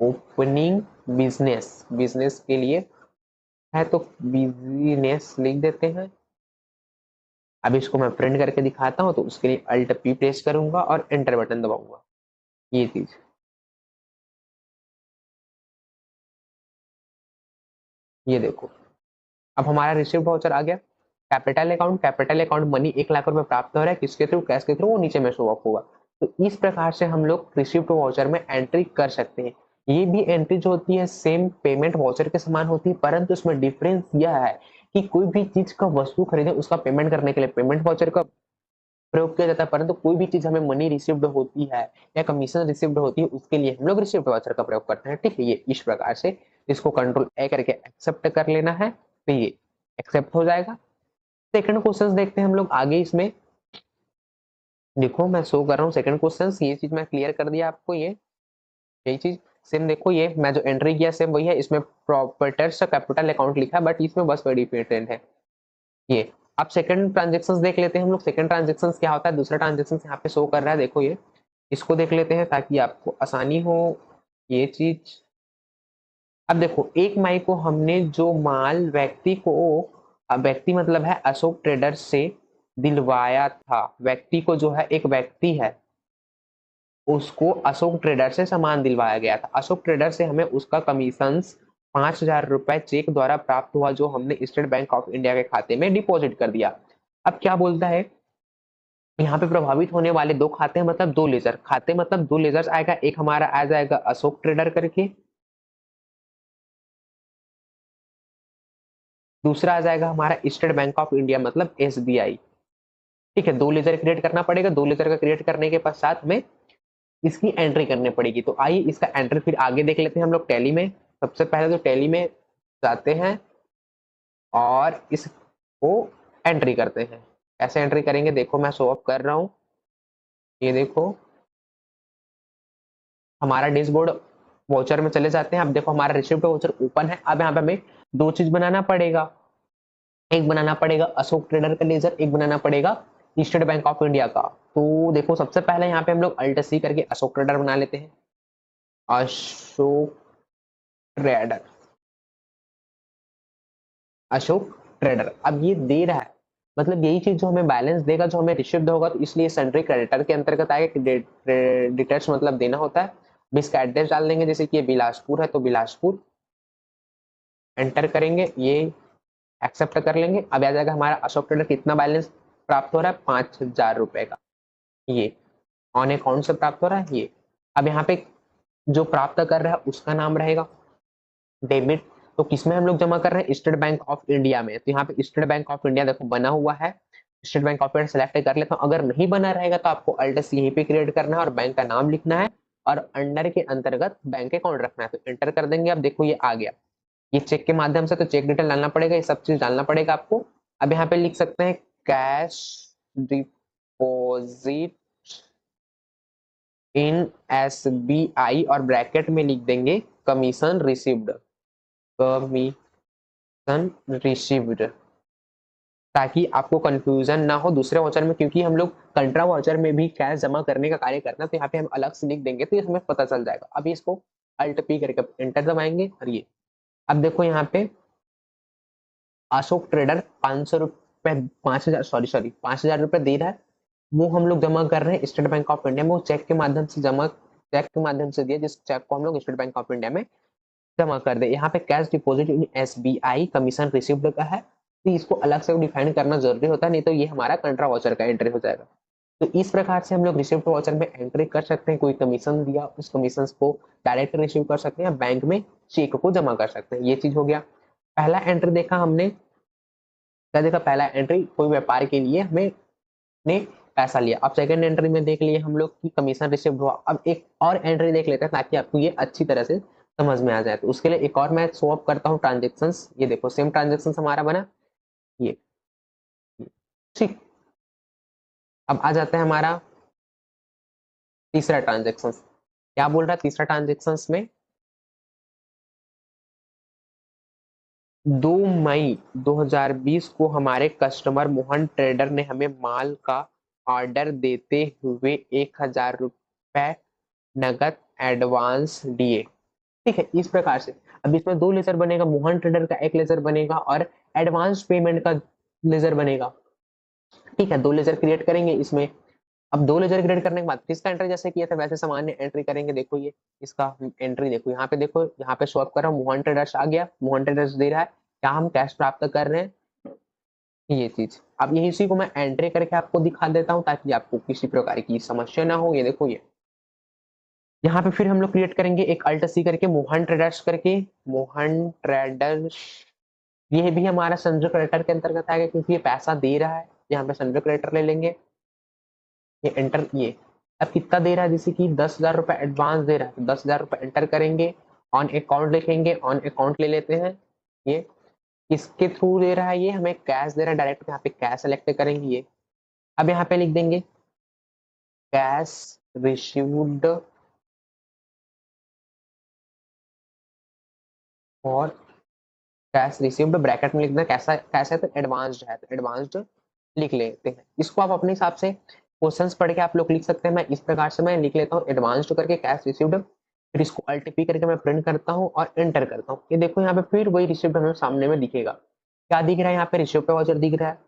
Opening business, business के लिए है तो बिजनेस लिख देते हैं। अब इसको मैं प्रिंट करके दिखाता हूँ, तो उसके लिए अल्ट पी प्रेस करूंगा और एंटर बटन दबाऊंगा। ये चीज, ये देखो, अब हमारा रिसिप्ट वाउचर आ गया। Capital account, capital account money 1 lakh रुपए प्राप्त हो रहा है, किसके थ्रू, कैश के थ्रू, वो नीचे में शो ऑफ होगा। तो इस प्रकार से हम लोग रिसिप्ट वाउचर में एंट्री कर सकते हैं। ये भी एंट्री जो होती है सेम पेमेंट वाउचर के समान होती है, परंतु इसमें डिफरेंस यह है कि कोई भी चीज का वस्तु खरीदे उसका पेमेंट करने के लिए पेमेंट वाउचर का प्रयोग किया जाता है, परंतु कोई भी चीज हमें मनी रिसिव्ड होती है या कमीशन रिसिव्ड होती है उसके लिए हम लोग रिसिप्ट वाउचर का प्रयोग करते हैं। ठीक है, ये इस प्रकार से इसको कंट्रोल ए करके एक्सेप्ट कर लेना है, तो ये एक्सेप्ट हो जाएगा। सेकंड क्वेश्चन देखते हैं हम लोग आगे इसमें। देखो मैं शो कर रहा हूँ सेकंड क्वेश्चन, ये चीज मैं क्लियर कर दिया आपको। ये यही चीज सेम देखो, ये मैं जो एंट्री किया सेम वही है, इसमें प्रॉपर्टर्स कैपिटल अकाउंट लिखा है, बट इसमें बस वही डिफरेंट है ये। अब सेकंड ट्रांजेक्शन देख लेते हैं हम लोग। सेकंड ट्रांजेक्शन क्या होता है, दूसरा ट्रांजेक्शन यहाँ पे शो कर रहा है, देखो ये, इसको देख लेते हैं ताकि आपको आसानी हो ये चीज। अब देखो 1 मई को हमने जो माल व्यक्ति को, अब व्यक्ति मतलब है अशोक ट्रेडर्स से दिलवाया था, व्यक्ति को जो है एक व्यक्ति है उसको अशोक ट्रेडर से सामान दिलवाया गया था। अशोक ट्रेडर से हमें उसका कमीशन 5,000 रुपए चेक द्वारा प्राप्त हुआ, जो हमने स्टेट बैंक ऑफ इंडिया के खाते में डिपॉजिट कर दिया। अब क्या बोलता है, यहाँ पे प्रभावित होने वाले 2 खाते हैं, मतलब 2 लेजर खाते, मतलब 2 लेजर्स आएगा। एक हमारा आ जाएगा अशोक ट्रेडर करके, दूसरा आ जाएगा हमारा स्टेट बैंक ऑफ इंडिया मतलब एसबीआई। ठीक है, 2 लेजर क्रिएट करना पड़ेगा। 2 लेजर का क्रिएट करने के पश्चात में इसकी एंट्री करनी पड़ेगी। तो आइए इसका एंट्री फिर आगे देख लेते हैं हम लोग टैली में। सबसे पहले तो टैली में जाते हैं और इसको एंट्री करते हैं। कैसे एंट्री करेंगे, देखो मैं शो ऑफ कर रहा हूँ। ये देखो हमारा डैशबोर्ड वाउचर में चले जाते हैं। अब देखो हमारा रिसिप्ट वाउचर ओपन है। अब यहाँ पे हमें 2 चीज बनाना पड़ेगा, एक बनाना पड़ेगा अशोक ट्रेडर का लेजर, एक बनाना पड़ेगा स्टेट बैंक ऑफ इंडिया का। तो देखो सबसे पहले यहाँ पे हम लोग अल्ट सी करके अशोक ट्रेडर बना लेते हैं। अशोक ट्रेडर, अशोक ट्रेडर, अब ये दे रहा है, मतलब यही चीज जो हमें बैलेंस देगा, जो हमें रिसिप्ट होगा, तो इसलिए सेंट्री क्रेडिटर के अंतर्गत आएगा कि डिटेल्स मतलब देना होता है। अब इसका एड्रेस डाल देंगे, जैसे कि ये बिलासपुर है तो बिलासपुर, एंटर करेंगे, ये एक्सेप्ट कर लेंगे। अब आ जाएगा हमारा अशोक ट्रेडर कितना बैलेंस प्राप्त हो रहा है, 5,000 रुपए का, ये ऑन अकाउंट से प्राप्त हो रहा है ये। अब यहाँ पे जो प्राप्त कर रहा है उसका नाम रहेगा डेबिट। तो किसमें हम लोग जमा कर रहे हैं, स्टेट बैंक ऑफ इंडिया में। तो यहाँ पे स्टेट बैंक ऑफ इंडिया देखो बना हुआ है, state bank of India select कर लेता हूँ। अगर नहीं बना रहेगा तो आपको अल्ट सी यहीं पे क्रिएट करना है और बैंक का नाम लिखना है और अंडर के अंतर्गत बैंक अकाउंट रखना है, तो एंटर कर देंगे। अब देखो ये आ गया, ये चेक के माध्यम से, तो चेक डिटेल डालना पड़ेगा, ये सब चीज डालना पड़ेगा आपको। अब यहाँ पे लिख सकते हैं कैश डिपॉजिट इन एसबीआई और ब्रैकेट में लिख देंगे कमीशन रिसीव्ड, कमीशन रिसीव्ड, ताकि आपको कंफ्यूजन ना हो दूसरे वाउचर में, क्योंकि हम लोग कंट्रा वाउचर में भी कैश जमा करने का कार्य करना है, तो यहाँ पे हम अलग से लिख देंगे तो ये हमें पता चल जाएगा। अभी इसको अल्ट पी करके एंटर दबाएंगे और ये, अब देखो यहाँ पे अशोक ट्रेडर 500 रुपए, 5,000, सॉरी 5,000 रुपए दे रहा है, वो हम लोग जमा कर रहे हैं स्टेट बैंक ऑफ इंडिया में। वो चेक के माध्यम से जमा, चेक के माध्यम से दिया, जिस चेक को हम लोग स्टेट बैंक ऑफ इंडिया में जमा कर दे। यहाँ पे cash deposit in SBI commission received का है, तो इसको अलग से डिफाइन करना जरूरी होता है, नहीं तो ये हमारा कंट्रा वाउचर का एंट्री हो जाएगा। तो इस प्रकार से हम लोग रिसिप्ट वाउचर में एंट्री कर सकते हैं। कोई कमीशन दिया उस कमीशन को डायरेक्ट रिसीव कर सकते हैं, बैंक में चेक को जमा कर सकते हैं। ये चीज हो गया, पहला एंट्री देखा हमने। क्या देखा, पहला एंट्री कोई व्यापार के लिए हमें ने पैसा लिया। अब सेकंड एंट्री में देख लिए हम लोग कि कमीशन रिसीव हुआ। अब एक और एंट्री देख लेते हैं ताकि आपको ये अच्छी तरह से समझ में आ जाए। तो उसके लिए एक और मैं शो अप करता हूँ ट्रांजेक्शन। ये देखो सेम ट्रांजेक्शन हमारा बना ये, ठीक। अब आ जाता है हमारा तीसरा ट्रांजेक्शन। क्या बोल रहा है तीसरा ट्रांजेक्शन में, 2 मई 2020 को हमारे कस्टमर मोहन ट्रेडर ने हमें माल का ऑर्डर देते हुए 1,000 रुपए नगद एडवांस दिए। ठीक है, इस प्रकार से। अब इसमें 2 लेजर बनेगा, मोहन ट्रेडर का 1 लेजर बनेगा और एडवांस पेमेंट का लेजर बनेगा। ठीक है, 2 लेजर क्रिएट करेंगे इसमें। अब 2 लेजर क्रिएट करने के बाद इसका एंट्री जैसे किया था वैसे सामान्य एंट्री करेंगे। देखो ये इसका एंट्री देखो, यहाँ पे देखो, यहाँ पे शॉप कर रहा हूँ, मोहन ट्रेडर्स आ गया, मोहन ट्रेडर्स दे रहा है क्या हम कैश प्राप्त कर रहे हैं, ये चीज। अब यही इसी को मैं एंट्री करके आपको दिखा देता हूँ ताकि आपको किसी प्रकार की समस्या ना हो। ये देखो ये यहाँ पे फिर हम लोग क्रिएट करेंगे एक अल्ट सी करके, मोहन ट्रेडर्स करके, मोहन ट्रेडर्स। ये भी हमारा संजय क्रेडिटर के अंतर्गत आएगा क्योंकि ये पैसा दे रहा है। यहाँ पे संजय क्रेडिटर ले लेंगे, ये एंटर, ये अब कितना दे रहा है, जैसे कि 10,000 रुपए एडवांस दे रहा है तो 10,000 रुपए एंटर करेंगे। ऑन अकाउंट लिखेंगे, ऑन अकाउंट ले लेते हैं। ये किसके थ्रू दे रहा है, ये हमें कैश दे रहा है डायरेक्ट, यहाँ पे कैश सेलेक्ट करेंगे ये। अब यहाँ पे लिख देंगे कैश रिसीव्ड और कैश रिसीव्ड ब्रैकेट में लिख देना, कैसा कैसा है तो एडवांस्ड है तो एडवांस्ड लिख लेते हैं। इसको आप अपने हिसाब से क्वेश्चंस पढ़ के आप लोग लिख सकते हैं। मैं इस प्रकार से मैं लिख लेता हूँ एडवांस्ड करके कैश रिसीव्ड, फिर इसको अल्ट पी करके मैं प्रिंट करता हूँ और एंटर करता हूँ। ये देखो यहाँ पे फिर वही रिसिप्ट हमें सामने में दिखेगा। क्या दिख रहा है, यहाँ पे रिसिप्ट वाउचर दिख रहा है।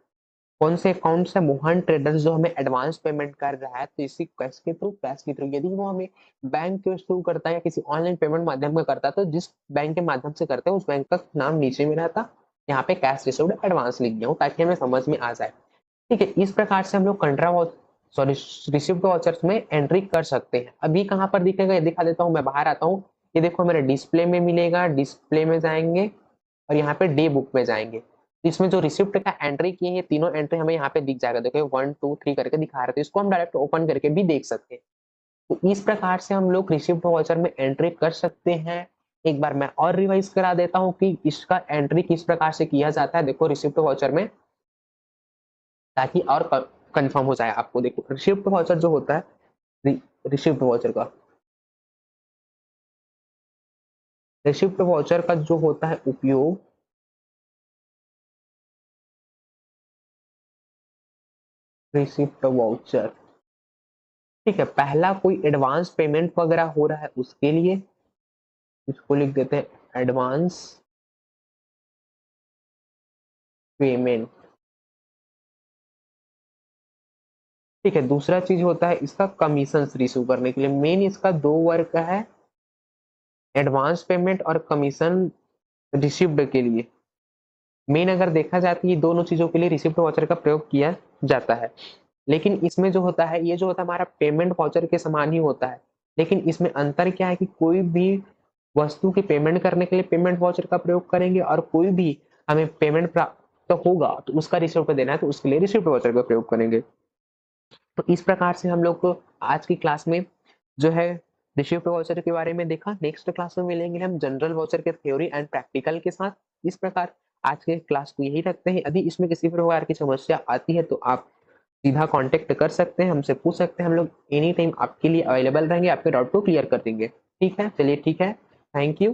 कौन से अकाउंट से, मोहन ट्रेडर्स जो हमें एडवांस पेमेंट कर रहा है, तो इसी कैश के थ्रू, कैश के थ्रू। यदि वो हमें बैंक के थ्रू करता है या किसी ऑनलाइन पेमेंट माध्यम में करता है तो जिस बैंक के माध्यम से करते हैं उस बैंक का नाम नीचे में रहता, यहाँ पे कैश रिसीव्ड एडवांस लिख दिया हूँ ताकि हमें समझ में आ जाए। ठीक है, इस प्रकार से हम लोग सॉरी रिसिप्ट वाउचर्स में एंट्री कर सकते हैं। अभी कहाँ पर दिखेगा ये दिखा देता हूँ, मैं बाहर आता हूँ। ये देखो मेरे डिस्प्ले में मिलेगा, डिस्प्ले में जाएंगे और यहाँ पे डे बुक में जाएंगे। इसमें जो रिसिप्ट का एंट्री किए हैं तीनों एंट्री हमें यहाँ पे दिख जाएगा। देखो 1 2 3 करके दिखा रहे थे, इसको हम डायरेक्ट ओपन करके भी देख सकते हैं। तो इस प्रकार से हम लोग रिसिप्ट वाउचर में एंट्री कर सकते हैं। एक बार मैं और रिवाइज करा देता हूँ कि इसका एंट्री किस प्रकार से किया जाता है। देखो रिसिप्ट वाउचर में, ताकि और कंफर्म हो जाए आपको। देखो रिसिप्ट वाउचर जो होता है, रिसिप्ट वाउचर का, रिसिप्ट वाउचर का जो होता है उपयोग, रिसिप्ट वाउचर, ठीक है, पहला कोई एडवांस पेमेंट वगैरह हो रहा है उसके लिए, इसको लिख देते हैं एडवांस पेमेंट। ठीक है, दूसरा चीज होता है इसका कमीशन रिसीव करने के लिए। मेन इसका 2 वर्क है, एडवांस पेमेंट और कमीशन रिसिप्ट के लिए। मेन अगर देखा जाए तो ये दोनों चीजों के लिए रिसिप्ट वाउचर का प्रयोग किया जाता है। लेकिन इसमें जो होता है, ये जो होता है हमारा पेमेंट वाउचर के समान ही होता है, लेकिन इसमें अंतर क्या है कि कोई भी वस्तु की पेमेंट करने के लिए पेमेंट वाउचर का प्रयोग करेंगे और कोई भी हमें पेमेंट प्राप्त होगा तो उसका रिसिप्ट देना है तो उसके लिए रिसिप्ट वाउचर का प्रयोग करेंगे। तो इस प्रकार से हम लोग को आज की क्लास में जो है रिसिप्ट वाउचर के बारे में देखा। नेक्स्ट क्लास में मिलेंगे हम जनरल वाउचर के थ्योरी एंड प्रैक्टिकल के साथ। इस प्रकार आज के क्लास को यही रखते हैं। यदि इसमें किसी प्रकार की समस्या आती है तो आप सीधा कांटेक्ट कर सकते हैं, हमसे पूछ सकते हैं। हम लोग एनी टाइम आपके लिए अवेलेबल रहेंगे, आपके डाउट को क्लियर कर देंगे। ठीक है, चलिए ठीक है, थैंक यू।